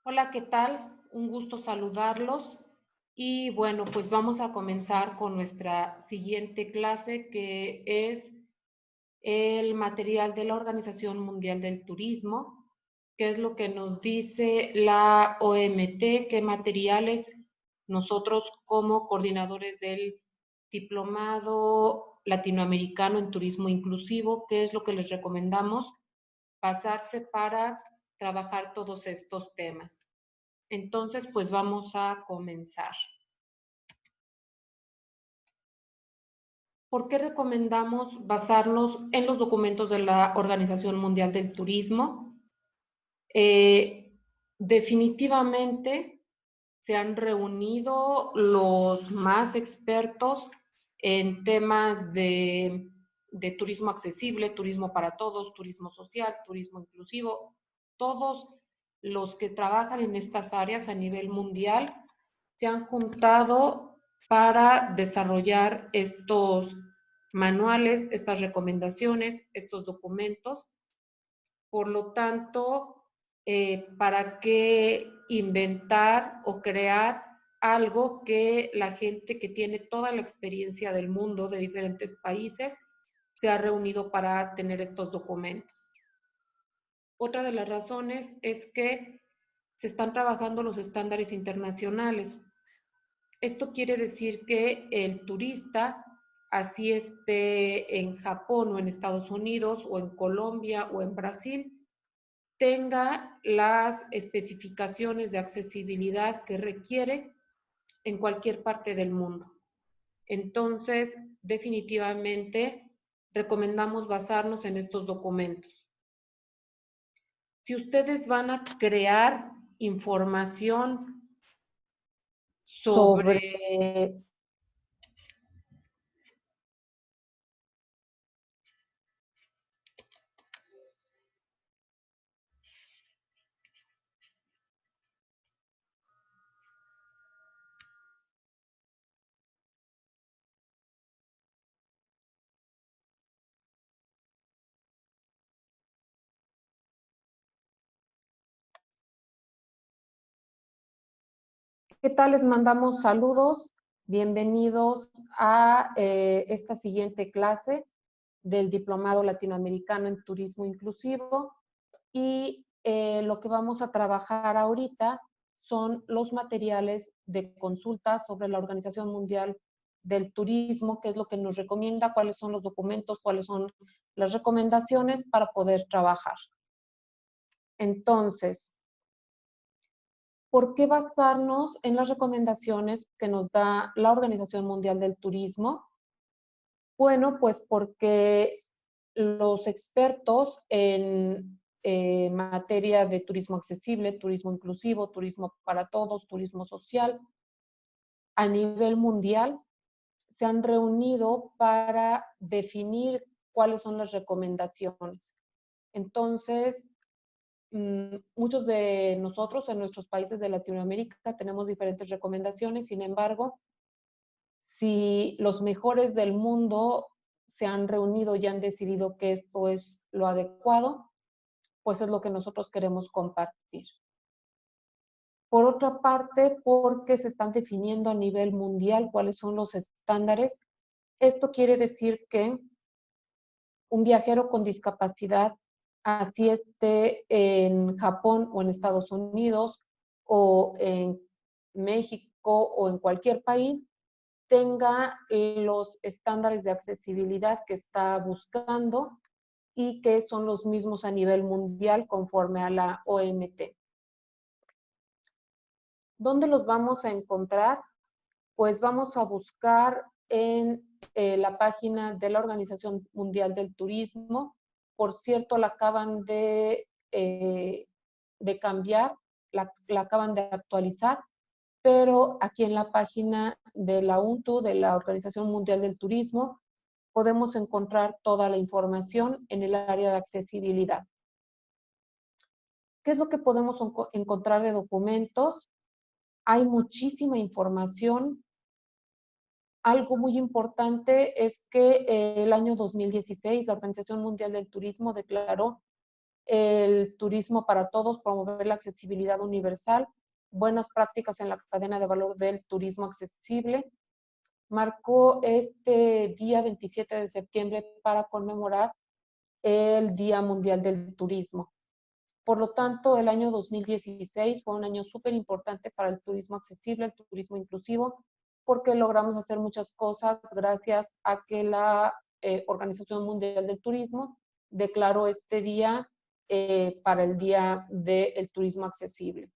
Hola, ¿qué tal? Un gusto saludarlos. Y bueno, pues vamos a comenzar con nuestra siguiente clase, que es el material de la Organización Mundial del Turismo, que es lo que nos dice la OMT, qué materiales nosotros como coordinadores del Diplomado Latinoamericano en Turismo Inclusivo, qué es lo que les recomendamos pasarse para trabajar todos estos temas. Entonces, pues vamos a comenzar. ¿Por qué recomendamos basarnos en los documentos de la Organización Mundial del Turismo? Eh, Definitivamente se han reunido los más expertos en temas de turismo accesible, turismo para todos, turismo social, turismo inclusivo. Todos los que trabajan en estas áreas a nivel mundial se han juntado para desarrollar estos manuales, estas recomendaciones, estos documentos. Por lo tanto, ¿para qué inventar o crear algo que la gente que tiene toda la experiencia del mundo de diferentes países se ha reunido para tener estos documentos? Otra de las razones es que se están trabajando los estándares internacionales. Esto quiere decir que el turista, así esté en Japón o en Estados Unidos o en Colombia o en Brasil, tenga las especificaciones de accesibilidad que requiere en cualquier parte del mundo. Entonces, definitivamente recomendamos basarnos en estos documentos. Si ustedes van a crear información sobre. sobre, ¿Qué tal? Les mandamos saludos. Bienvenidos a esta siguiente clase del Diplomado Latinoamericano en Turismo Inclusivo. Y lo que vamos a trabajar ahorita son los materiales de consulta sobre la Organización Mundial del Turismo, qué es lo que nos recomienda, cuáles son los documentos, cuáles son las recomendaciones para poder trabajar. Entonces, ¿por qué basarnos en las recomendaciones que nos da la Organización Mundial del Turismo? Bueno, pues porque los expertos en materia de turismo accesible, turismo inclusivo, turismo para todos, turismo social, a nivel mundial, se han reunido para definir cuáles son las recomendaciones. Entonces, muchos de nosotros en nuestros países de Latinoamérica tenemos diferentes recomendaciones, sin embargo, si los mejores del mundo se han reunido y han decidido que esto es lo adecuado, pues es lo que nosotros queremos compartir. Por otra parte, porque se están definiendo a nivel mundial cuáles son los estándares, esto quiere decir que un viajero con discapacidad, así esté en Japón o en Estados Unidos o en México o en cualquier país, tenga los estándares de accesibilidad que está buscando y que son los mismos a nivel mundial conforme a la OMT. ¿Dónde los vamos a encontrar? Pues vamos a buscar en la página de la Organización Mundial del Turismo. Por cierto, la acaban de cambiar, la acaban de actualizar, pero aquí en la página de la UNTU, de la Organización Mundial del Turismo, podemos encontrar toda la información en el área de accesibilidad. ¿Qué es lo que podemos encontrar de documentos? Hay muchísima información. Algo muy importante es que el año 2016 la Organización Mundial del Turismo declaró el turismo para todos, promover la accesibilidad universal, buenas prácticas en la cadena de valor del turismo accesible. Marcó este día 27 de septiembre para conmemorar el Día Mundial del Turismo. Por lo tanto, el año 2016 fue un año súper importante para el turismo accesible, el turismo inclusivo, porque logramos hacer muchas cosas gracias a que la Organización Mundial del Turismo declaró este día para el Día del Turismo Accesible.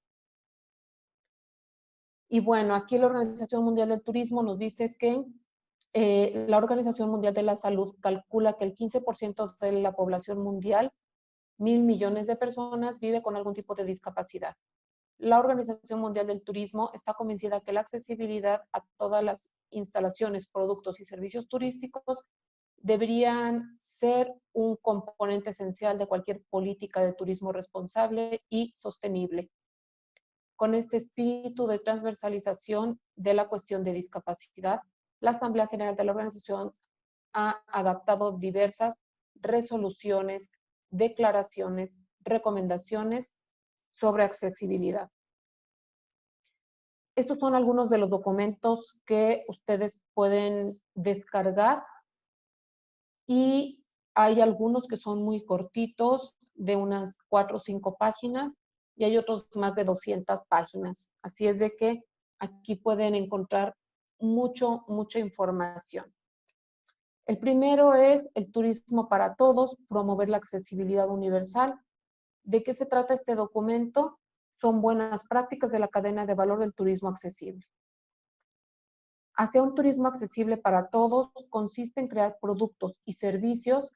Y bueno, aquí la Organización Mundial del Turismo nos dice que la Organización Mundial de la Salud calcula que el 15% de la población mundial, 1.000 millones de personas, vive con algún tipo de discapacidad. La Organización Mundial del Turismo está convencida que la accesibilidad a todas las instalaciones, productos y servicios turísticos deberían ser un componente esencial de cualquier política de turismo responsable y sostenible. Con este espíritu de transversalización de la cuestión de discapacidad, la Asamblea General de la Organización ha adaptado diversas resoluciones, declaraciones, recomendaciones sobre accesibilidad. Estos son algunos de los documentos que ustedes pueden descargar y hay algunos que son muy cortitos, de unas 4 o 5 páginas, y hay otros más de 200 páginas. Así es de que aquí pueden encontrar mucha información. El primero es el turismo para todos, promover la accesibilidad universal. ¿De qué se trata este documento? Son buenas prácticas de la cadena de valor del turismo accesible. Hacia un turismo accesible para todos consiste en crear productos y servicios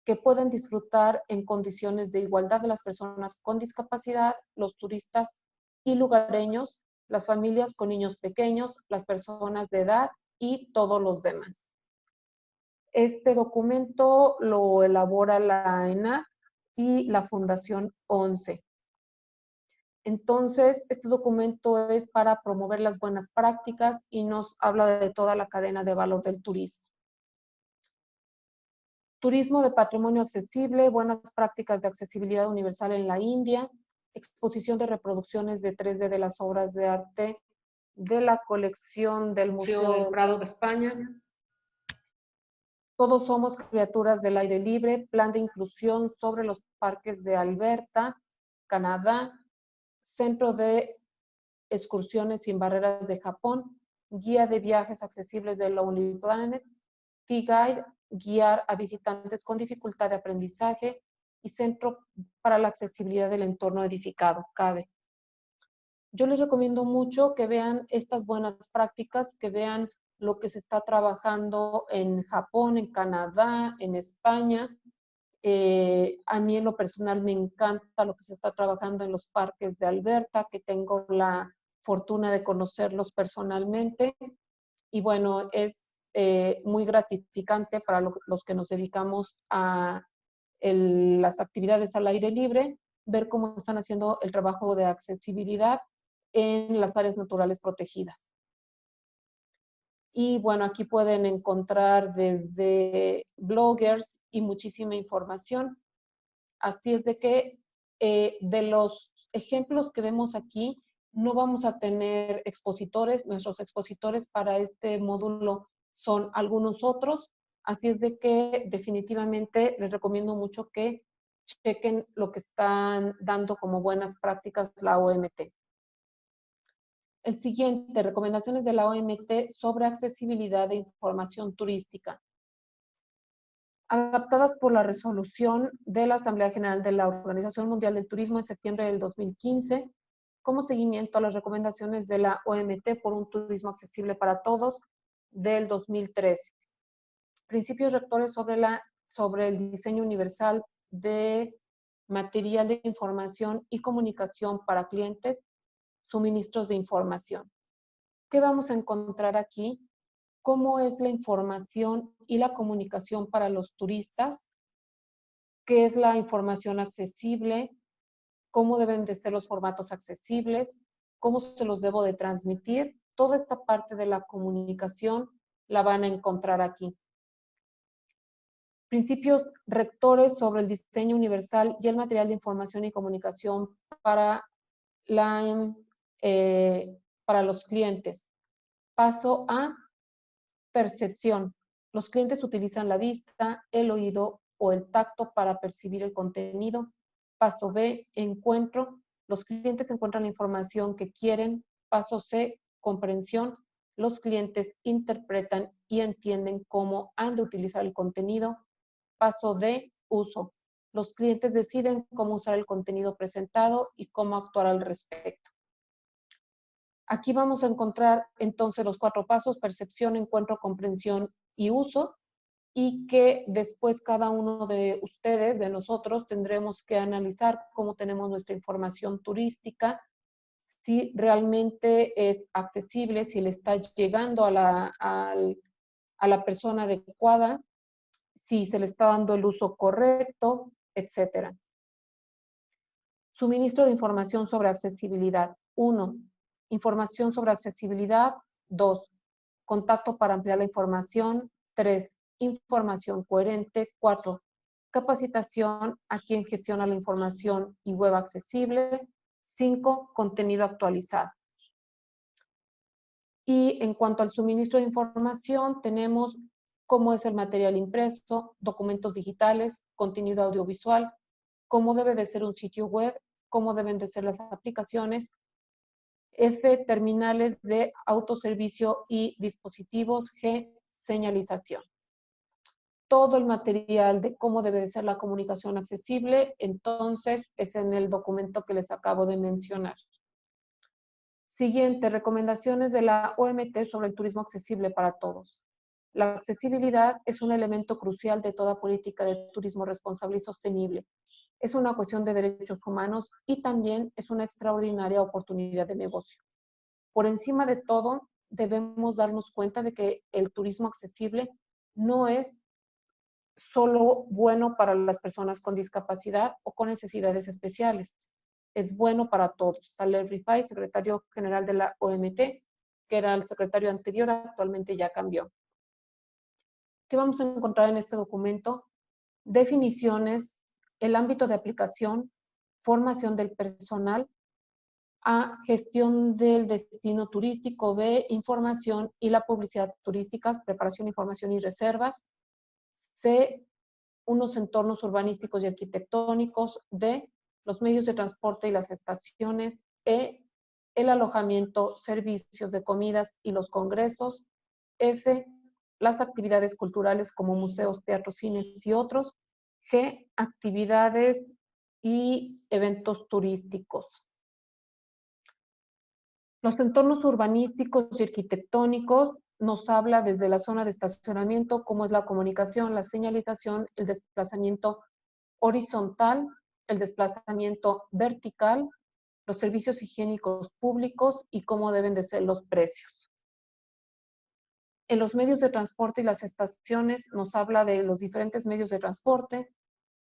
que puedan disfrutar en condiciones de igualdad de las personas con discapacidad, los turistas y lugareños, las familias con niños pequeños, las personas de edad y todos los demás. Este documento lo elabora la ENAC y la Fundación ONCE. Entonces, este documento es para promover las buenas prácticas y nos habla de toda la cadena de valor del turismo. Turismo de patrimonio accesible, buenas prácticas de accesibilidad universal en la India, exposición de reproducciones de 3D de las obras de arte de la colección del Museo del Prado de España. Todos somos criaturas del aire libre, plan de inclusión sobre los parques de Alberta, Canadá, Centro de Excursiones sin Barreras de Japón, Guía de Viajes Accesibles de Lonely Planet, T-Guide, guiar a visitantes con dificultad de aprendizaje y Centro para la Accesibilidad del Entorno Edificado, CABE. Yo les recomiendo mucho que vean estas buenas prácticas, que vean lo que se está trabajando en Japón, en Canadá, en España. A mí en lo personal me encanta lo que se está trabajando en los parques de Alberta, que tengo la fortuna de conocerlos personalmente. Y bueno, es muy gratificante para los que nos dedicamos a las actividades al aire libre, ver cómo están haciendo el trabajo de accesibilidad en las áreas naturales protegidas. Y bueno, aquí pueden encontrar desde bloggers y muchísima información. Así es de que de los ejemplos que vemos aquí, no vamos a tener expositores. Nuestros expositores para este módulo son algunos otros. Así es de que definitivamente les recomiendo mucho que chequen lo que están dando como buenas prácticas la OMT. El siguiente, recomendaciones de la OMT sobre accesibilidad de información turística, adaptadas por la resolución de la Asamblea General de la Organización Mundial del Turismo en septiembre del 2015, como seguimiento a las recomendaciones de la OMT por un turismo accesible para todos del 2013. Principios rectores sobre el diseño universal de material de información y comunicación para clientes, suministros de información. ¿Qué vamos a encontrar aquí? ¿Cómo es la información y la comunicación para los turistas? ¿Qué es la información accesible? ¿Cómo deben de ser los formatos accesibles? ¿Cómo se los debo de transmitir? Toda esta parte de la comunicación la van a encontrar aquí. Principios rectores sobre el diseño universal y el material de información y comunicación para, para los clientes. Paso A, percepción. Los clientes utilizan la vista, el oído o el tacto para percibir el contenido. Paso B, encuentro. Los clientes encuentran la información que quieren. Paso C, comprensión. Los clientes interpretan y entienden cómo han de utilizar el contenido. Paso D, uso. Los clientes deciden cómo usar el contenido presentado y cómo actuar al respecto. Aquí vamos a encontrar entonces los 4 pasos: percepción, encuentro, comprensión y uso, y que después cada uno de ustedes, de nosotros, tendremos que analizar cómo tenemos nuestra información turística, si realmente es accesible, si le está llegando a la persona adecuada, si se le está dando el uso correcto, etcétera. Suministro de información sobre accesibilidad. 1. Información sobre accesibilidad. 2. Contacto para ampliar la información. 3. Información coherente. 4. Capacitación a quien gestiona la información y web accesible. 5. Contenido actualizado. Y en cuanto al suministro de información, tenemos cómo es el material impreso, documentos digitales, contenido audiovisual, cómo debe de ser un sitio web, cómo deben de ser las aplicaciones. F, terminales de autoservicio y dispositivos. G, señalización. Todo el material de cómo debe de ser la comunicación accesible, entonces, es en el documento que les acabo de mencionar. Siguiente, recomendaciones de la OMT sobre el turismo accesible para todos. La accesibilidad es un elemento crucial de toda política de turismo responsable y sostenible. Es una cuestión de derechos humanos y también es una extraordinaria oportunidad de negocio. Por encima de todo, debemos darnos cuenta de que el turismo accesible no es solo bueno para las personas con discapacidad o con necesidades especiales. Es bueno para todos. Taleb Rifai, secretario general de la OMT, que era el secretario anterior, actualmente ya cambió. ¿Qué vamos a encontrar en este documento? Definiciones, el ámbito de aplicación, formación del personal. A, gestión del destino turístico. B, información y la publicidad turísticas, preparación, información y reservas. C, unos entornos urbanísticos y arquitectónicos. D, los medios de transporte y las estaciones. E, el alojamiento, servicios de comidas y los congresos. F, las actividades culturales como museos, teatros, cines y otros. G, actividades y eventos turísticos. Los entornos urbanísticos y arquitectónicos nos habla desde la zona de estacionamiento, cómo es la comunicación, la señalización, el desplazamiento horizontal, el desplazamiento vertical, los servicios higiénicos públicos y cómo deben de ser los precios. En los medios de transporte y las estaciones nos habla de los diferentes medios de transporte,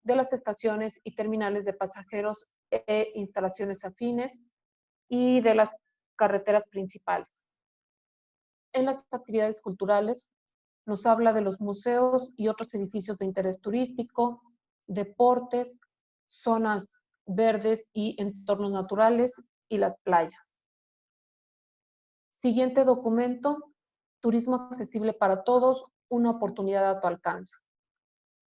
de las estaciones y terminales de pasajeros e instalaciones afines y de las carreteras principales. En las actividades culturales nos habla de los museos y otros edificios de interés turístico, deportes, zonas verdes y entornos naturales y las playas. Siguiente documento, turismo accesible para todos, una oportunidad a tu alcance.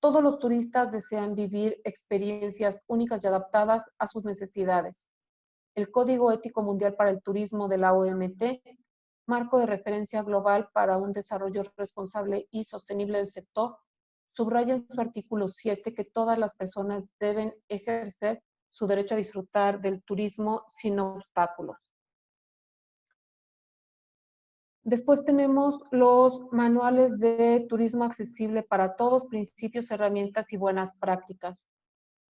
Todos los turistas desean vivir experiencias únicas y adaptadas a sus necesidades. El Código Ético Mundial para el Turismo de la OMT, marco de referencia global para un desarrollo responsable y sostenible del sector, subraya en su artículo 7 que todas las personas deben ejercer su derecho a disfrutar del turismo sin obstáculos. Después tenemos los manuales de turismo accesible para todos, principios, herramientas y buenas prácticas.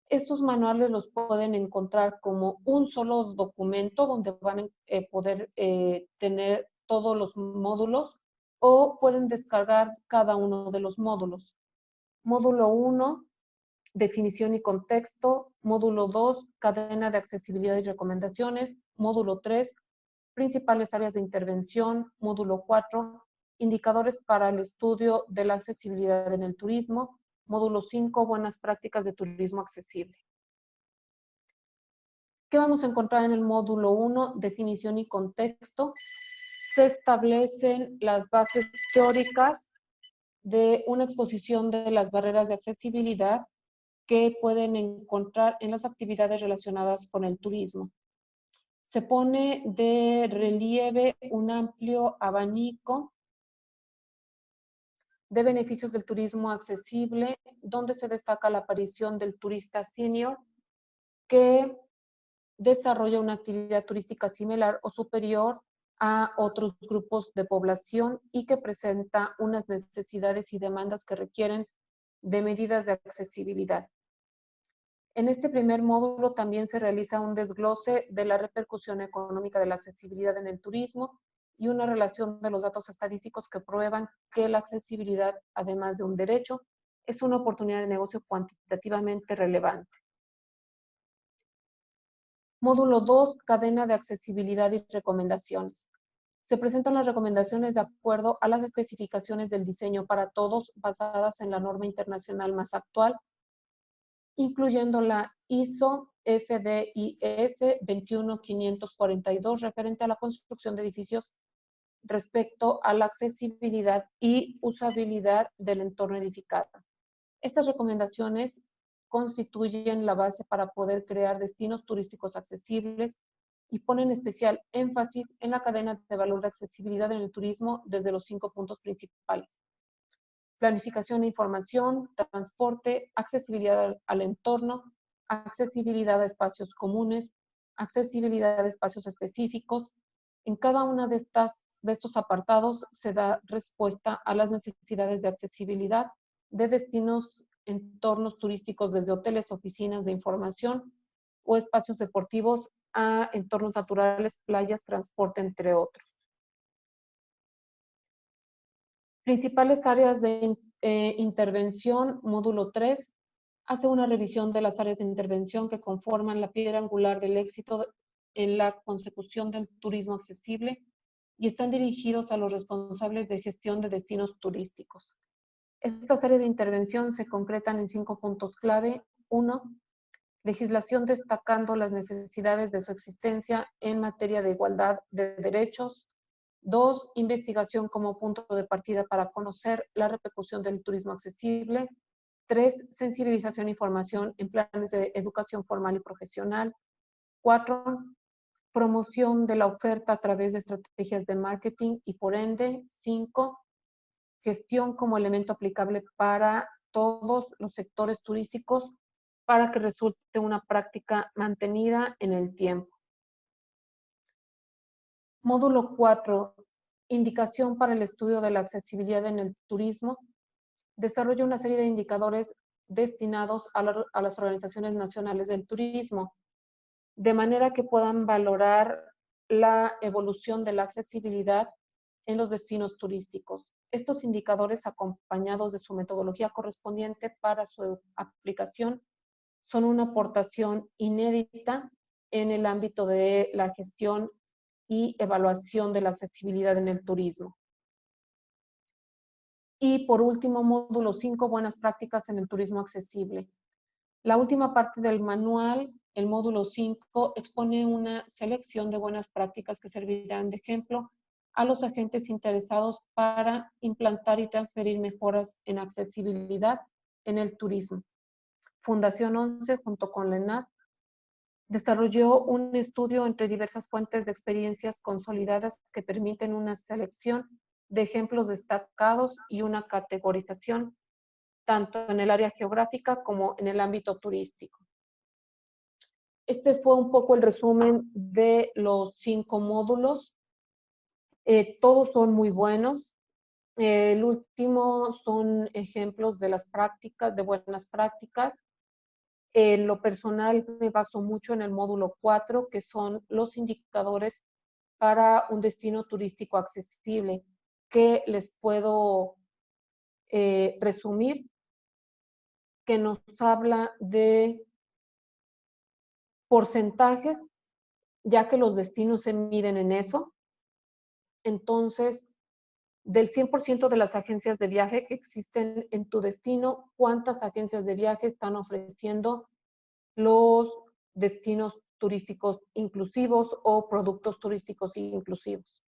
Estos manuales los pueden encontrar como un solo documento donde van a poder tener todos los módulos o pueden descargar cada uno de los módulos. Módulo 1, definición y contexto. Módulo 2, cadena de accesibilidad y recomendaciones. Módulo 3, principales áreas de intervención. Módulo 4, indicadores para el estudio de la accesibilidad en el turismo. Módulo 5, buenas prácticas de turismo accesible. ¿Qué vamos a encontrar en el módulo 1? Definición y contexto. Se establecen las bases teóricas de una exposición de las barreras de accesibilidad que pueden encontrar en las actividades relacionadas con el turismo. Se pone de relieve un amplio abanico de beneficios del turismo accesible, donde se destaca la aparición del turista senior que desarrolla una actividad turística similar o superior a otros grupos de población y que presenta unas necesidades y demandas que requieren de medidas de accesibilidad. En este primer módulo también se realiza un desglose de la repercusión económica de la accesibilidad en el turismo y una relación de los datos estadísticos que prueban que la accesibilidad, además de un derecho, es una oportunidad de negocio cuantitativamente relevante. Módulo 2, cadena de accesibilidad y recomendaciones. Se presentan las recomendaciones de acuerdo a las especificaciones del diseño para todos basadas en la norma internacional más actual, incluyendo la ISO FDIS 21542 referente a la construcción de edificios respecto a la accesibilidad y usabilidad del entorno edificado. Estas recomendaciones constituyen la base para poder crear destinos turísticos accesibles y ponen especial énfasis en la cadena de valor de accesibilidad en el turismo desde los 5 puntos principales: planificación e información, transporte, accesibilidad al entorno, accesibilidad a espacios comunes, accesibilidad a espacios específicos. En cada una de estos apartados se da respuesta a las necesidades de accesibilidad de destinos, entornos turísticos, desde hoteles, oficinas de información o espacios deportivos a entornos naturales, playas, transporte, entre otros. Principales áreas de intervención, módulo 3, hace una revisión de las áreas de intervención que conforman la piedra angular del éxito en la consecución del turismo accesible y están dirigidos a los responsables de gestión de destinos turísticos. Estas áreas de intervención se concretan en 5 puntos clave. 1. Legislación destacando las necesidades de su existencia en materia de igualdad de derechos. 2. Investigación como punto de partida para conocer la repercusión del turismo accesible. 3. Sensibilización e información en planes de educación formal y profesional. 4. Promoción de la oferta a través de estrategias de marketing y, por ende, 5. Gestión como elemento aplicable para todos los sectores turísticos para que resulte una práctica mantenida en el tiempo. Módulo 4. Indicación para el estudio de la accesibilidad en el turismo. Desarrolla una serie de indicadores destinados a las organizaciones nacionales del turismo, de manera que puedan valorar la evolución de la accesibilidad en los destinos turísticos. Estos indicadores, acompañados de su metodología correspondiente para su aplicación, son una aportación inédita en el ámbito de la gestión y evaluación de la accesibilidad en el turismo. Y por último, módulo 5, buenas prácticas en el turismo accesible. La última parte del manual, el módulo 5, expone una selección de buenas prácticas que servirán de ejemplo a los agentes interesados para implantar y transferir mejoras en accesibilidad en el turismo. Fundación 11, junto con la ENAD, desarrolló un estudio entre diversas fuentes de experiencias consolidadas que permiten una selección de ejemplos destacados y una categorización tanto en el área geográfica como en el ámbito turístico. Este fue un poco el resumen de los 5 módulos. Todos son muy buenos. El último son ejemplos de las prácticas, de buenas prácticas. En lo personal me baso mucho en el módulo 4, que son los indicadores para un destino turístico accesible, que les puedo resumir, que nos habla de porcentajes, ya que los destinos se miden en eso. Entonces, Del 100% de las agencias de viaje que existen en tu destino, ¿cuántas agencias de viaje están ofreciendo los destinos turísticos inclusivos o productos turísticos inclusivos?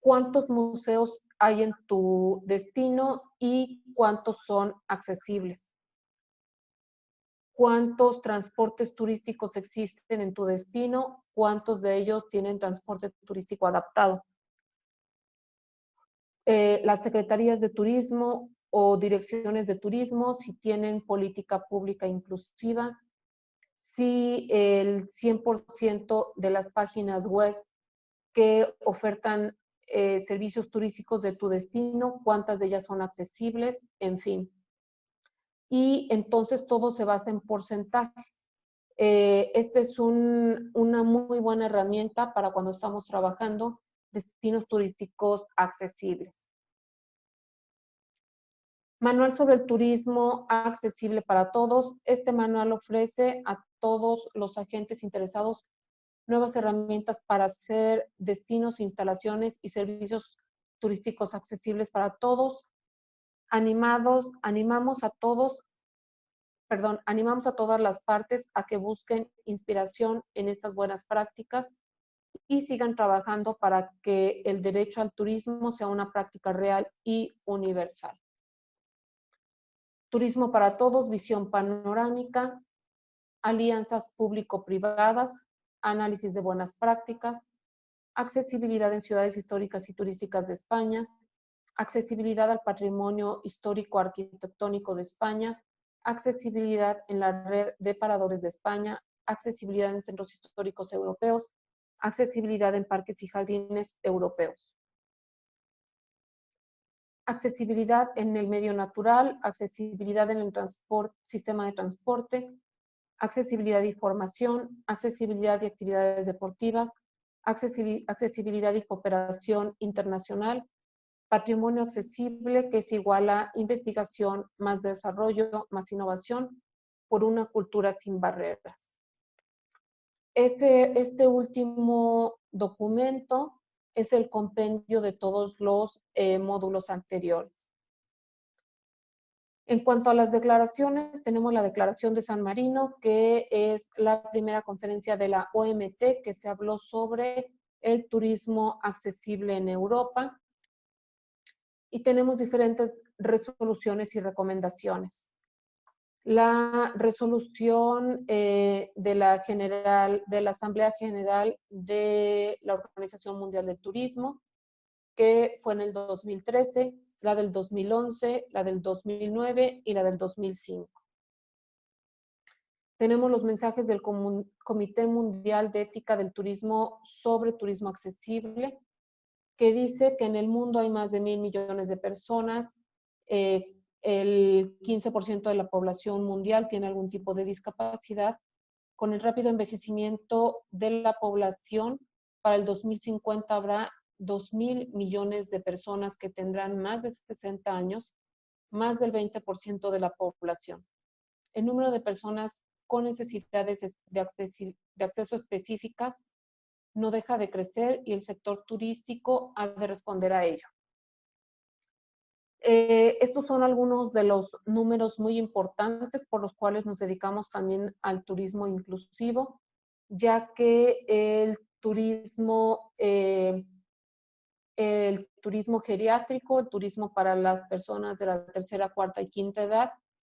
¿Cuántos museos hay en tu destino y cuántos son accesibles? ¿Cuántos transportes turísticos existen en tu destino? ¿Cuántos de ellos tienen transporte turístico adaptado? Las secretarías de turismo o direcciones de turismo, si tienen política pública inclusiva, si el 100% de las páginas web que ofertan servicios turísticos de tu destino, cuántas de ellas son accesibles, en fin. Y entonces todo se basa en porcentajes. Esta es una muy buena herramienta para cuando estamos trabajando destinos turísticos accesibles. Manual sobre el turismo accesible para todos. Este manual ofrece a todos los agentes interesados nuevas herramientas para hacer destinos, instalaciones y servicios turísticos accesibles para todos. Animamos a todas las partes a que busquen inspiración en estas buenas prácticas y sigan trabajando para que el derecho al turismo sea una práctica real y universal. Turismo para todos, visión panorámica, alianzas público-privadas, análisis de buenas prácticas, accesibilidad en ciudades históricas y turísticas de España, accesibilidad al patrimonio histórico arquitectónico de España, accesibilidad en la red de paradores de España, accesibilidad en centros históricos europeos, accesibilidad en parques y jardines europeos. Accesibilidad en el medio natural, accesibilidad en el sistema de transporte, accesibilidad y formación, accesibilidad y actividades deportivas, accesibilidad y cooperación internacional, patrimonio accesible, que es igual a investigación más desarrollo más innovación por una cultura sin barreras. Este último documento es el compendio de todos los módulos anteriores. En cuanto a las declaraciones, tenemos la Declaración de San Marino, que es la primera conferencia de la OMT que se habló sobre el turismo accesible en Europa. Y tenemos diferentes resoluciones y recomendaciones. La resolución de la Asamblea General de la Organización Mundial del Turismo, que fue en el 2013, la del 2011, la del 2009 y la del 2005. Tenemos los mensajes del Comité Mundial de Ética del Turismo sobre turismo accesible, que dice que en el mundo hay más de 1,000 millones de personas, el 15% de la población mundial tiene algún tipo de discapacidad. Con el rápido envejecimiento de la población, para el 2050 habrá 2,000 millones de personas que tendrán más de 60 años, más del 20% de la población. El número de personas con necesidades de acceso específicas no deja de crecer y el sector turístico ha de responder a ello. Estos son algunos de los números muy importantes por los cuales nos dedicamos también al turismo inclusivo, ya que el turismo geriátrico, el turismo para las personas de la tercera, cuarta y quinta edad,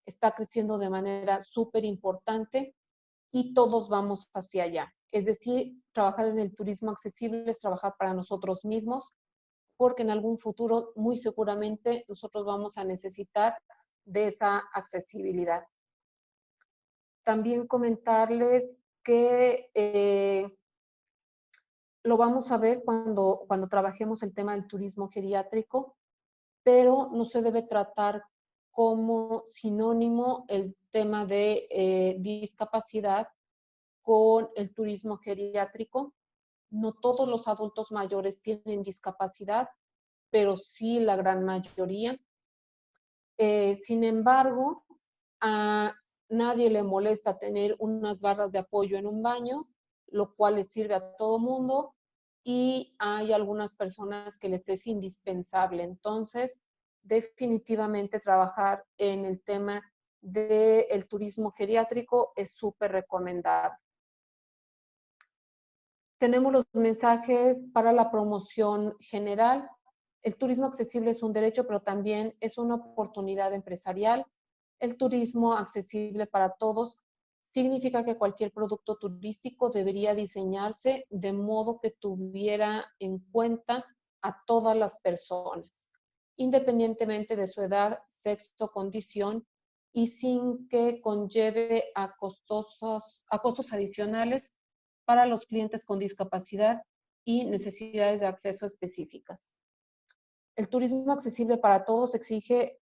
está creciendo de manera súper importante y todos vamos hacia allá. Es decir, trabajar en el turismo accesible es trabajar para nosotros mismos, porque en algún futuro muy seguramente nosotros vamos a necesitar de esa accesibilidad. También comentarles que lo vamos a ver cuando trabajemos el tema del turismo geriátrico, pero no se debe tratar como sinónimo el tema de discapacidad con el turismo geriátrico. No todos los adultos mayores tienen discapacidad, pero sí la gran mayoría. Sin embargo, a nadie le molesta tener unas barras de apoyo en un baño, lo cual le sirve a todo mundo y hay algunas personas que les es indispensable. Entonces, definitivamente trabajar en el tema del turismo geriátrico es súper recomendable. Tenemos los mensajes para la promoción general. El turismo accesible es un derecho, pero también es una oportunidad empresarial. El turismo accesible para todos significa que cualquier producto turístico debería diseñarse de modo que tuviera en cuenta a todas las personas, independientemente de su edad, sexo, condición, y sin que conlleve a costos adicionales para los clientes con discapacidad y necesidades de acceso específicas. El turismo accesible para todos exige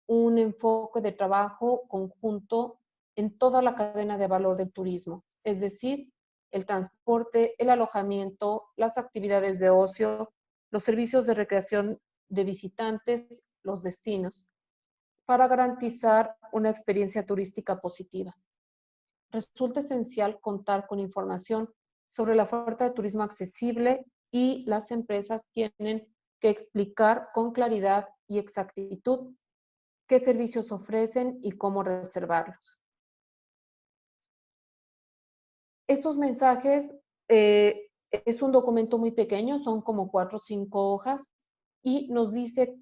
un enfoque de trabajo conjunto en toda la cadena de valor del turismo, es decir, el transporte, el alojamiento, las actividades de ocio, los servicios de recreación de visitantes, los destinos, para garantizar una experiencia turística positiva. Resulta esencial contar con información sobre la oferta de turismo accesible y las empresas tienen que explicar con claridad y exactitud qué servicios ofrecen y cómo reservarlos. Estos mensajes es un documento muy pequeño, son como 4 o 5 hojas y nos dice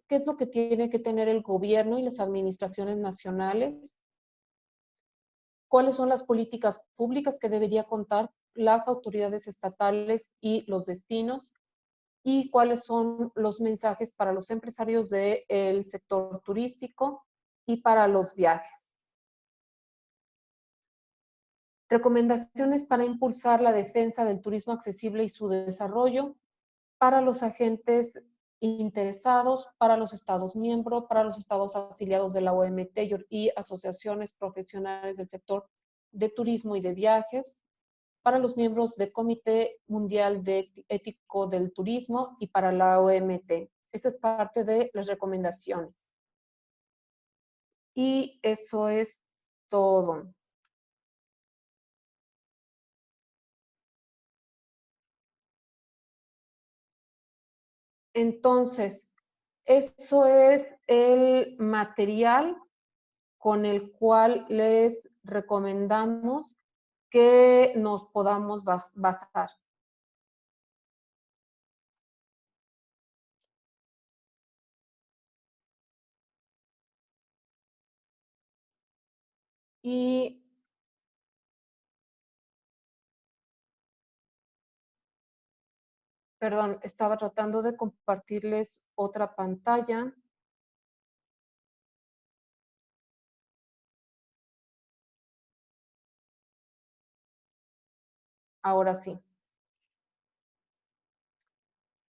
qué es lo que tiene que tener el gobierno y las administraciones nacionales, cuáles son las políticas públicas que debería contar las autoridades estatales y los destinos, y cuáles son los mensajes para los empresarios del sector turístico y para los viajes. Recomendaciones para impulsar la defensa del turismo accesible y su desarrollo para los agentes interesados, para los estados miembros, para los estados afiliados de la OMT y asociaciones profesionales del sector de turismo y de viajes, para los miembros del Comité Mundial Ético del Turismo y para la OMT. Esta es parte de las recomendaciones. Y eso es todo. Entonces, eso es el material con el cual les recomendamos que nos podamos basar. Y, perdón, estaba tratando de compartirles otra pantalla. Ahora sí.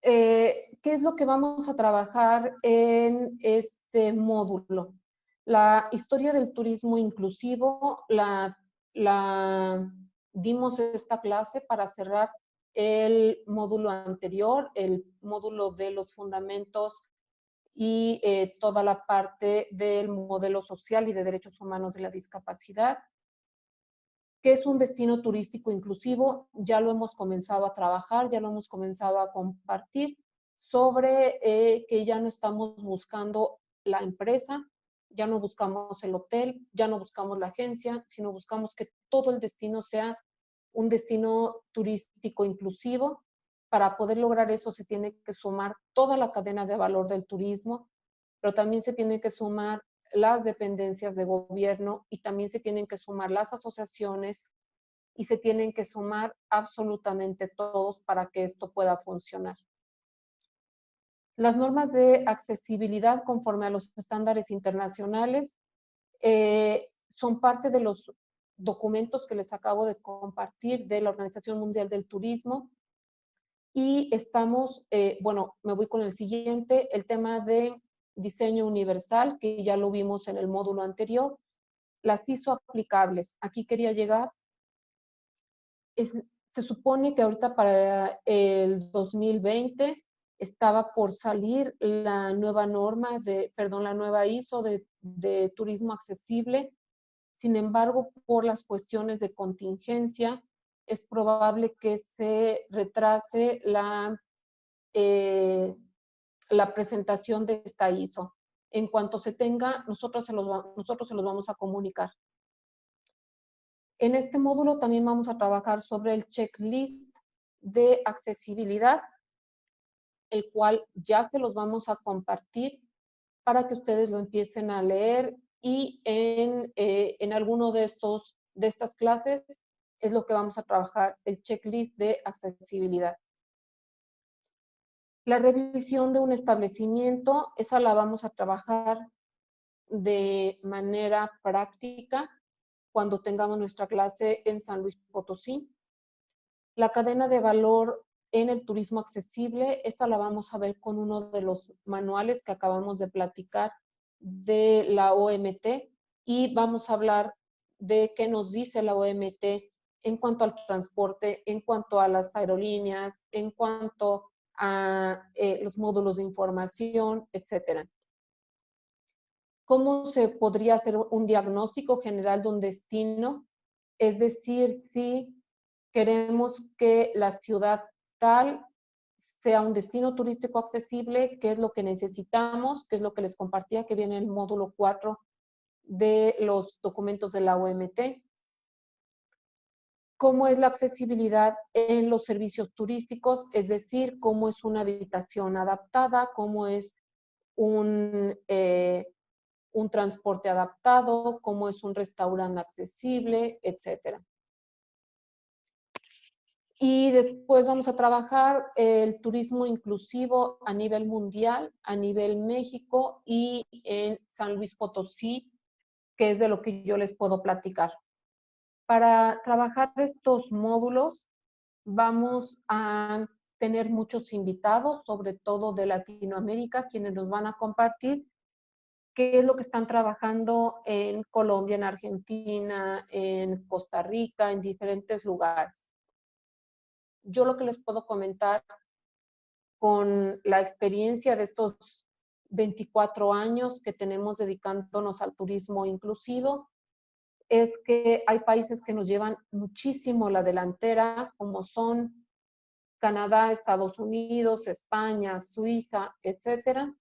¿Qué es lo que vamos a trabajar en este módulo? La historia del turismo inclusivo, la dimos esta clase para cerrar el módulo anterior, el módulo de los fundamentos y toda la parte del modelo social y de derechos humanos de la discapacidad. ¿Qué es un destino turístico inclusivo? Ya lo hemos comenzado a trabajar, ya lo hemos comenzado a compartir sobre que ya no estamos buscando la empresa, ya no buscamos el hotel, ya no buscamos la agencia, sino buscamos que todo el destino sea un destino turístico inclusivo. Para poder lograr eso se tiene que sumar toda la cadena de valor del turismo, pero también se tiene que sumar las dependencias de gobierno y también se tienen que sumar las asociaciones y se tienen que sumar absolutamente todos para que esto pueda funcionar. Las normas de accesibilidad conforme a los estándares internacionales son parte de los documentos que les acabo de compartir de la Organización Mundial del Turismo y estamos, bueno, me voy con el siguiente, el tema de diseño universal, que ya lo vimos en el módulo anterior, las ISO aplicables. Aquí quería llegar. Se supone que ahorita para el 2020 estaba por salir la nueva norma la nueva ISO de turismo accesible. Sin embargo, por las cuestiones de contingencia, es probable que se retrase la presentación de esta ISO. En cuanto se tenga, nosotros se los vamos a comunicar. En este módulo también vamos a trabajar sobre el checklist de accesibilidad, el cual ya se los vamos a compartir para que ustedes lo empiecen a leer, y en alguno de estas clases es lo que vamos a trabajar, el checklist de accesibilidad. La revisión de un establecimiento, esa la vamos a trabajar de manera práctica cuando tengamos nuestra clase en San Luis Potosí. La cadena de valor en el turismo accesible, esta la vamos a ver con uno de los manuales que acabamos de platicar de la OMT, y vamos a hablar de qué nos dice la OMT en cuanto al transporte, en cuanto a las aerolíneas, en cuanto a los módulos de información, etcétera. ¿Cómo se podría hacer un diagnóstico general de un destino? Es decir, si queremos que la ciudad tal sea un destino turístico accesible, qué es lo que necesitamos, qué es lo que les compartía, que viene en el módulo 4 de los documentos de la OMT. ¿Cómo es la accesibilidad en los servicios turísticos? Es decir, cómo es una habitación adaptada, cómo es un transporte adaptado, cómo es un restaurante accesible, etcétera. Y después vamos a trabajar el turismo inclusivo a nivel mundial, a nivel México y en San Luis Potosí, que es de lo que yo les puedo platicar. Para trabajar estos módulos vamos a tener muchos invitados, sobre todo de Latinoamérica, quienes nos van a compartir qué es lo que están trabajando en Colombia, en Argentina, en Costa Rica, en diferentes lugares. Yo lo que les puedo comentar con la experiencia de estos 24 años que tenemos dedicándonos al turismo inclusivo es que hay países que nos llevan muchísimo la delantera, como son Canadá, Estados Unidos, España, Suiza, etcétera.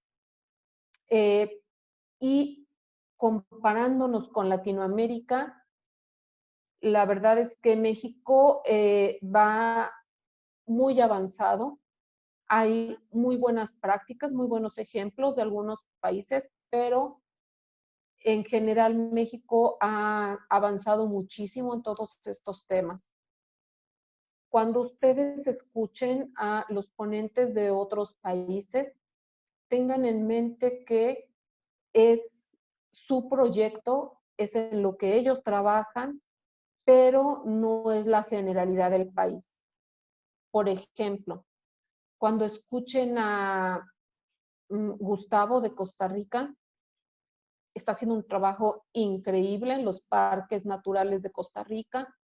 Y comparándonos con Latinoamérica, la verdad es que México va muy avanzado. Hay muy buenas prácticas, muy buenos ejemplos de algunos países, pero en general México ha avanzado muchísimo en todos estos temas. Cuando ustedes escuchen a los ponentes de otros países, tengan en mente que es su proyecto, es en lo que ellos trabajan, pero no es la generalidad del país. Por ejemplo, cuando escuchen a Gustavo de Costa Rica, está haciendo un trabajo increíble en los parques naturales de Costa Rica,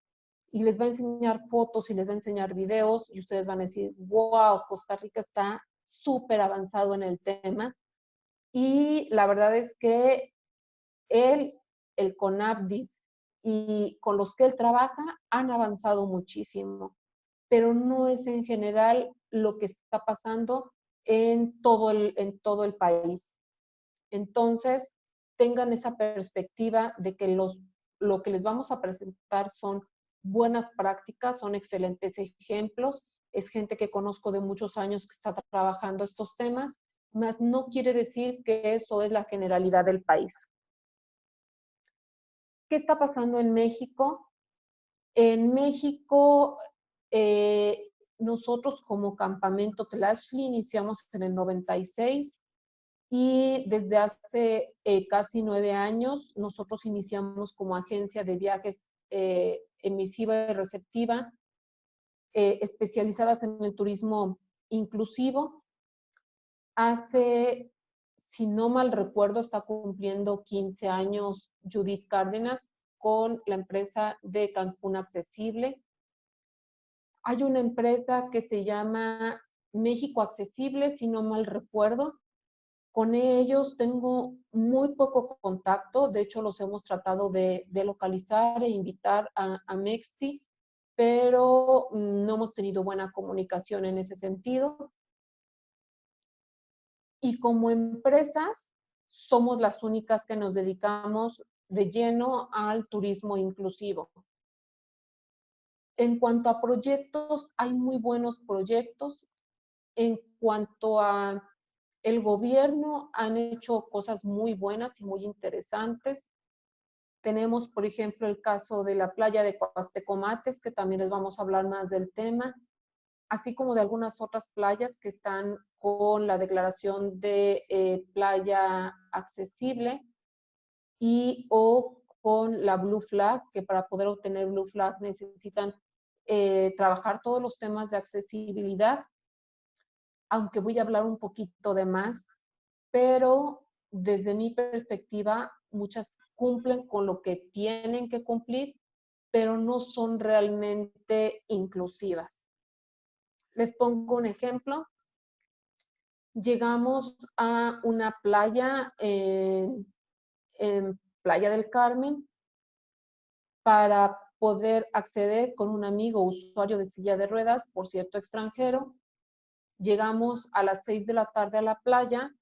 y les va a enseñar fotos y les va a enseñar videos, y ustedes van a decir, wow, Costa Rica está súper avanzado en el tema. Y la verdad es que él, el CONAPDIS y con los que él trabaja han avanzado muchísimo, pero no es en general lo que está pasando en todo el país. Entonces, tengan esa perspectiva de que lo que les vamos a presentar son buenas prácticas, son excelentes ejemplos, es gente que conozco de muchos años que está trabajando estos temas, mas no quiere decir que eso es la generalidad del país. ¿Qué está pasando en México? En México, nosotros como Campamento Tlashli iniciamos en el 96, y desde hace casi 9 años nosotros iniciamos como agencia de viajes emisiva y receptiva, especializadas en el turismo inclusivo. Hace, si no mal recuerdo, está cumpliendo 15 años Judith Cárdenas con la empresa de Cancún Accesible. Hay una empresa que se llama México Accesible, si no mal recuerdo. Con ellos tengo muy poco contacto, de hecho los hemos tratado de localizar e invitar a Mexti, pero no hemos tenido buena comunicación en ese sentido. Y como empresas, somos las únicas que nos dedicamos de lleno al turismo inclusivo. En cuanto a proyectos, hay muy buenos proyectos. En cuanto a el gobierno, han hecho cosas muy buenas y muy interesantes. Tenemos, por ejemplo, el caso de la playa de Coastecomates, que también les vamos a hablar más del tema, así como de algunas otras playas que están con la declaración de playa accesible y o con la Blue Flag, que para poder obtener Blue Flag necesitan trabajar todos los temas de accesibilidad, aunque voy a hablar un poquito de más, pero desde mi perspectiva, muchas cumplen con lo que tienen que cumplir, pero no son realmente inclusivas. Les pongo un ejemplo. Llegamos a una playa en Playa del Carmen para poder acceder con un amigo usuario de silla de ruedas, por cierto extranjero. Llegamos a las 6 de la tarde a la playa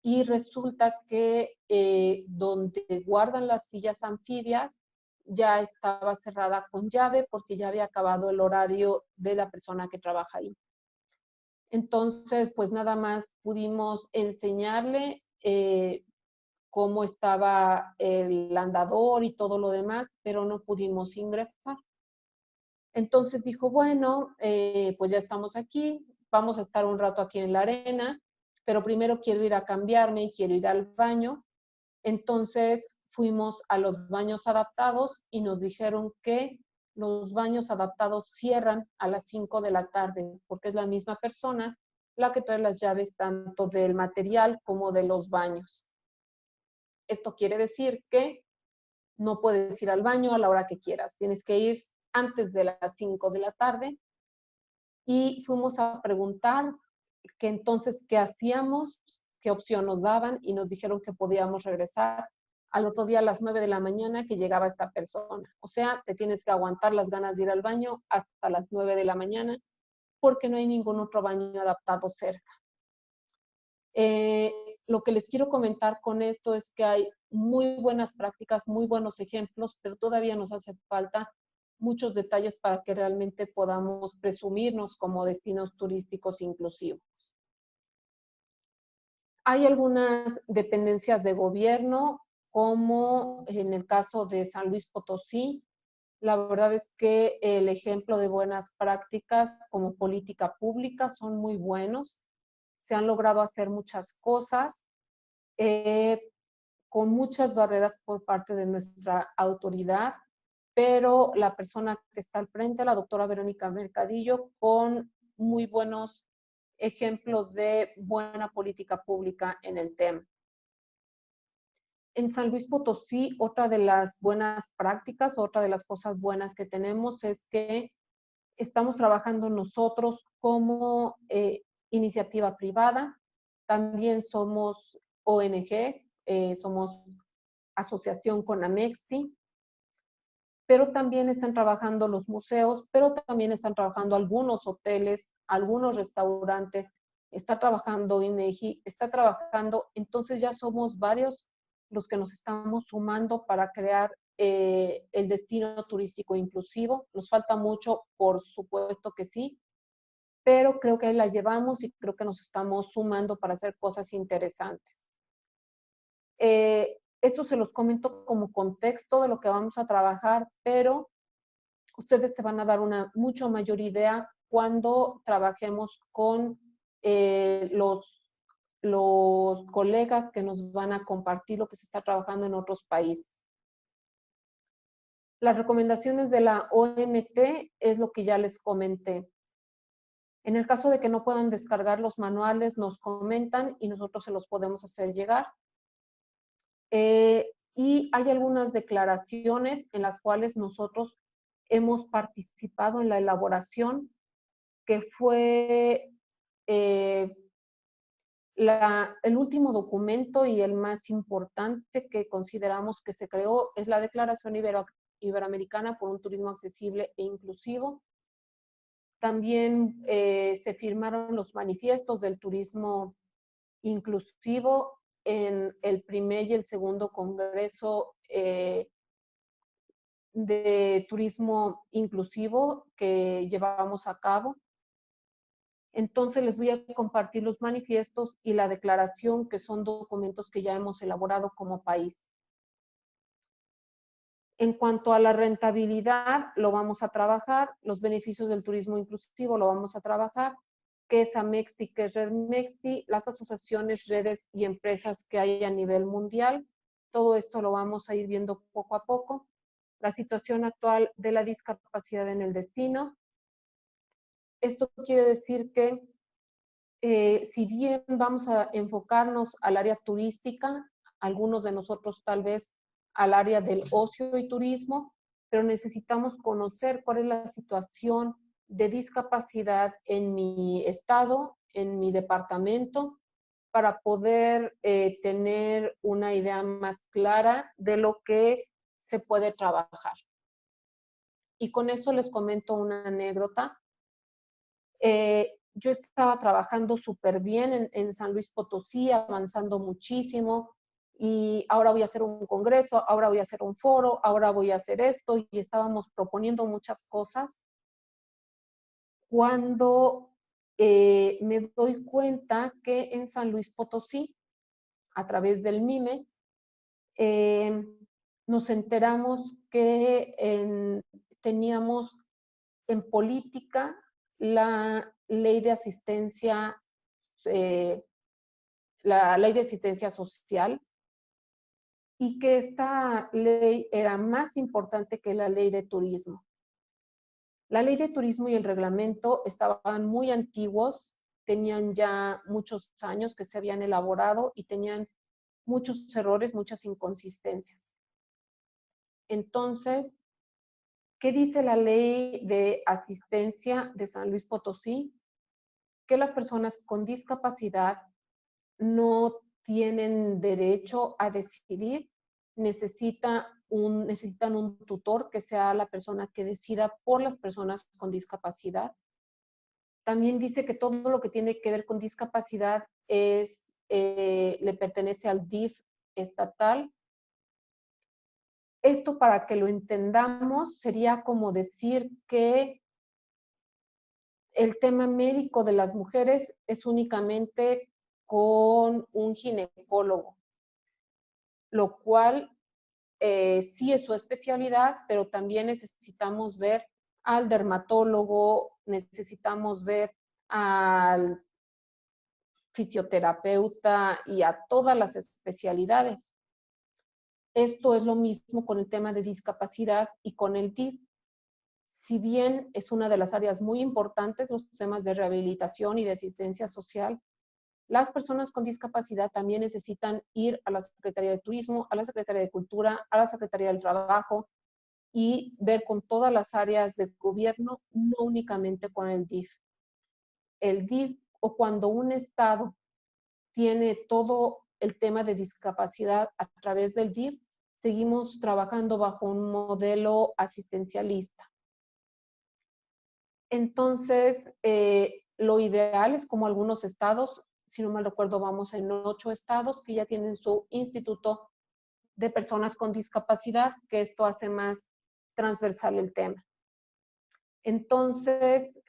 y resulta que donde guardan las sillas anfibias ya estaba cerrada con llave porque ya había acabado el horario de la persona que trabaja ahí. Entonces, pues nada más pudimos enseñarle cómo estaba el andador y todo lo demás, pero no pudimos ingresar. Entonces dijo, bueno, pues ya estamos aquí, vamos a estar un rato aquí en la arena, pero primero quiero ir a cambiarme y quiero ir al baño. Entonces fuimos a los baños adaptados y nos dijeron que los baños adaptados cierran a las 5 de la tarde, porque es la misma persona la que trae las llaves tanto del material como de los baños. Esto quiere decir que no puedes ir al baño a la hora que quieras, tienes que ir antes de las 5 de la tarde. Y fuimos a preguntar que entonces qué hacíamos, qué opción nos daban y nos dijeron que podíamos regresar al otro día a las 9 de la mañana que llegaba esta persona. O sea, te tienes que aguantar las ganas de ir al baño hasta las 9 de la mañana porque no hay ningún otro baño adaptado cerca. Lo que les quiero comentar con esto es que hay muy buenas prácticas, muy buenos ejemplos, pero todavía nos hace falta muchos detalles para que realmente podamos presumirnos como destinos turísticos inclusivos. Hay algunas dependencias de gobierno, como en el caso de San Luis Potosí. La verdad es que el ejemplo de buenas prácticas como política pública son muy buenos. Se han logrado hacer muchas cosas con muchas barreras por parte de nuestra autoridad, pero la persona que está al frente, la doctora Verónica Mercadillo, con muy buenos ejemplos de buena política pública en el tema. En San Luis Potosí, otra de las buenas prácticas, otra de las cosas buenas que tenemos es que estamos trabajando nosotros como iniciativa privada, también somos ONG, somos asociación con Amexti, pero también están trabajando los museos, pero también están trabajando algunos hoteles, algunos restaurantes, está trabajando INEGI, está trabajando, entonces ya somos varios los que nos estamos sumando para crear el destino turístico inclusivo. Nos falta mucho, por supuesto que sí, pero creo que ahí la llevamos y creo que nos estamos sumando para hacer cosas interesantes. Esto se los comento como contexto de lo que vamos a trabajar, pero ustedes se van a dar una mucho mayor idea cuando trabajemos con los colegas que nos van a compartir lo que se está trabajando en otros países. Las recomendaciones de la OMT es lo que ya les comenté. En el caso de que no puedan descargar los manuales, nos comentan y nosotros se los podemos hacer llegar. Y hay algunas declaraciones en las cuales nosotros hemos participado en la elaboración, que fue el último documento y el más importante que consideramos que se creó, es la Declaración Iberoamericana por un turismo accesible e inclusivo. También se firmaron los manifiestos del turismo inclusivo en el primer y el segundo Congreso de Turismo Inclusivo que llevamos a cabo. Entonces les voy a compartir los manifiestos y la declaración, que son documentos que ya hemos elaborado como país. En cuanto a la rentabilidad, lo vamos a trabajar, los beneficios del turismo inclusivo lo vamos a trabajar, qué es Amexti, qué es Redmexti, las asociaciones, redes y empresas que hay a nivel mundial. Todo esto lo vamos a ir viendo poco a poco. La situación actual de la discapacidad en el destino. Esto quiere decir que si bien vamos a enfocarnos al área turística, algunos de nosotros tal vez al área del ocio y turismo, pero necesitamos conocer cuál es la situación de discapacidad en mi estado, en mi departamento, para poder tener una idea más clara de lo que se puede trabajar. Y con esto les comento una anécdota. Yo estaba trabajando súper bien en San Luis Potosí, avanzando muchísimo, y ahora voy a hacer un congreso, ahora voy a hacer un foro, ahora voy a hacer esto, y estábamos proponiendo muchas cosas. Cuando me doy cuenta que en San Luis Potosí, a través del MIME, nos enteramos que teníamos en política la ley de asistencia, eh, la ley de asistencia social, y que esta ley era más importante que la ley de turismo. La ley de turismo y el reglamento estaban muy antiguos, tenían ya muchos años que se habían elaborado y tenían muchos errores, muchas inconsistencias. Entonces, ¿qué dice la ley de asistencia de San Luis Potosí? Que las personas con discapacidad no tienen derecho a decidir, necesitan un tutor que sea la persona que decida por las personas con discapacidad. También dice que todo lo que tiene que ver con discapacidad le pertenece al DIF estatal. Esto, para que lo entendamos, sería como decir que el tema médico de las mujeres es únicamente con un ginecólogo, lo cual sí es su especialidad, pero también necesitamos ver al dermatólogo, necesitamos ver al fisioterapeuta y a todas las especialidades. Esto es lo mismo con el tema de discapacidad y con el DIF. Si bien es una de las áreas muy importantes, los temas de rehabilitación y de asistencia social, las personas con discapacidad también necesitan ir a la Secretaría de Turismo, a la Secretaría de Cultura, a la Secretaría del Trabajo y ver con todas las áreas de gobierno, no únicamente con el DIF. El DIF, o cuando un estado tiene todo el tema de discapacidad a través del DIF, seguimos trabajando bajo un modelo asistencialista. Entonces, lo ideal es como algunos estados, si no mal recuerdo, vamos en 8 estados que ya tienen su instituto de personas con discapacidad, que esto hace más transversal el tema. Entonces,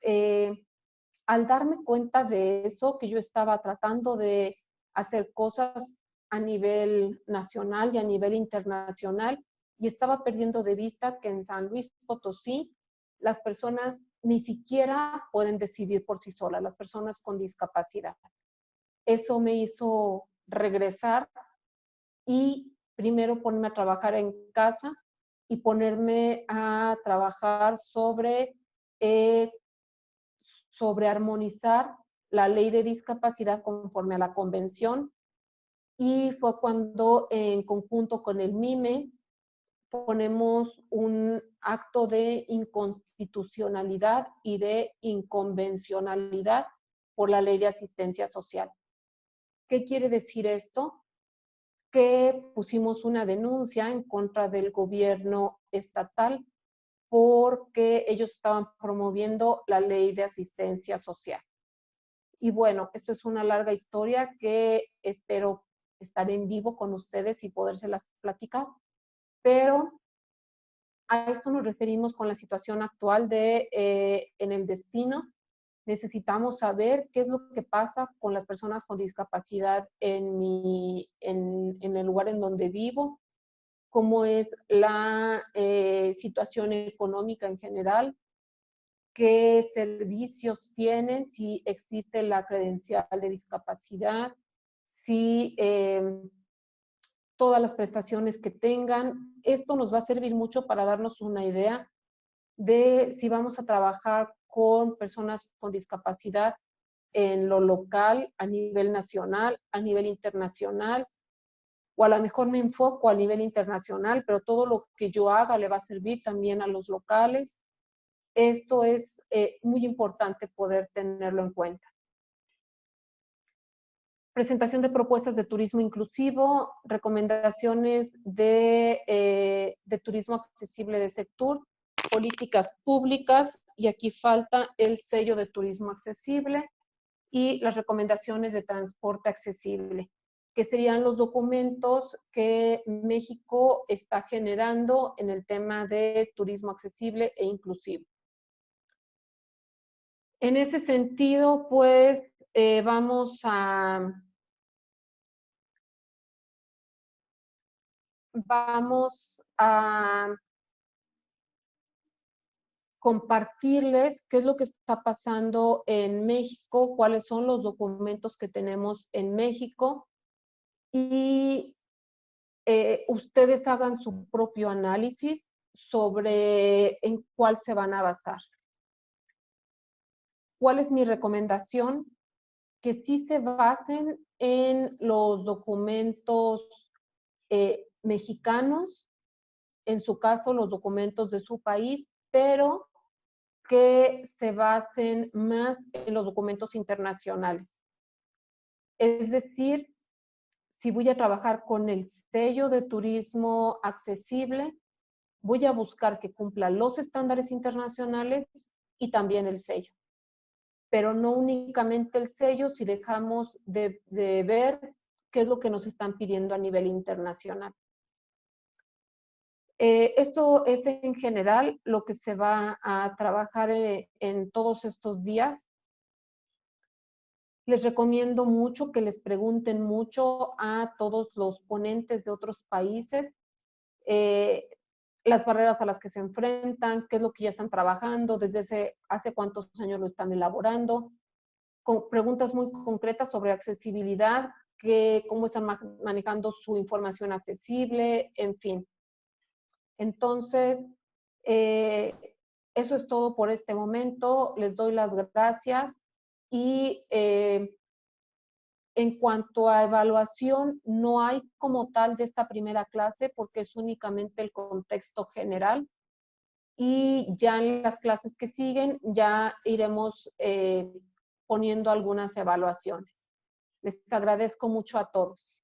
al darme cuenta de eso, que yo estaba tratando de hacer cosas a nivel nacional y a nivel internacional, y estaba perdiendo de vista que en San Luis Potosí las personas ni siquiera pueden decidir por sí solas, las personas con discapacidad. Eso me hizo regresar y primero ponerme a trabajar en casa y ponerme a trabajar sobre armonizar la ley de discapacidad conforme a la convención, y fue cuando en conjunto con el MIME ponemos un acto de inconstitucionalidad y de inconvencionalidad por la ley de asistencia social. ¿Qué quiere decir esto? que pusimos una denuncia en contra del gobierno estatal porque ellos estaban promoviendo la ley de asistencia social. Y bueno, esto es una larga historia que espero estar en vivo con ustedes y podérselas platicar, pero a esto nos referimos con la situación actual de en el destino. Necesitamos saber qué es lo que pasa con las personas con discapacidad en el lugar en donde vivo, cómo es la situación económica en general, qué servicios tienen, si existe la credencial de discapacidad, si todas las prestaciones que tengan. Esto nos va a servir mucho para darnos una idea de si vamos a trabajar con personas con discapacidad en lo local, a nivel nacional, a nivel internacional, o a lo mejor me enfoco a nivel internacional, pero todo lo que yo haga le va a servir también a los locales. Esto es muy importante poder tenerlo en cuenta. Presentación de propuestas de turismo inclusivo, recomendaciones de turismo accesible de sector, políticas públicas, y aquí falta el sello de turismo accesible, y las recomendaciones de transporte accesible, que serían los documentos que México está generando en el tema de turismo accesible e inclusivo. En ese sentido, pues, vamos a compartirles qué es lo que está pasando en México, cuáles son los documentos que tenemos en México, y ustedes hagan su propio análisis sobre en cuál se van a basar. ¿Cuál es mi recomendación? Que sí se basen en los documentos mexicanos, en su caso los documentos de su país, pero que se basen más en los documentos internacionales. Es decir, si voy a trabajar con el sello de turismo accesible, voy a buscar que cumpla los estándares internacionales y también el sello. Pero no únicamente el sello, si dejamos de ver qué es lo que nos están pidiendo a nivel internacional. Esto es en general lo que se va a trabajar en todos estos días. Les recomiendo mucho que les pregunten mucho a todos los ponentes de otros países las barreras a las que se enfrentan, qué es lo que ya están trabajando, desde hace cuántos años lo están elaborando, con preguntas muy concretas sobre accesibilidad, cómo están manejando su información accesible, en fin. Entonces, eso es todo por este momento. Les doy las gracias y en cuanto a evaluación, no hay como tal de esta primera clase porque es únicamente el contexto general, y ya en las clases que siguen ya iremos poniendo algunas evaluaciones. Les agradezco mucho a todos.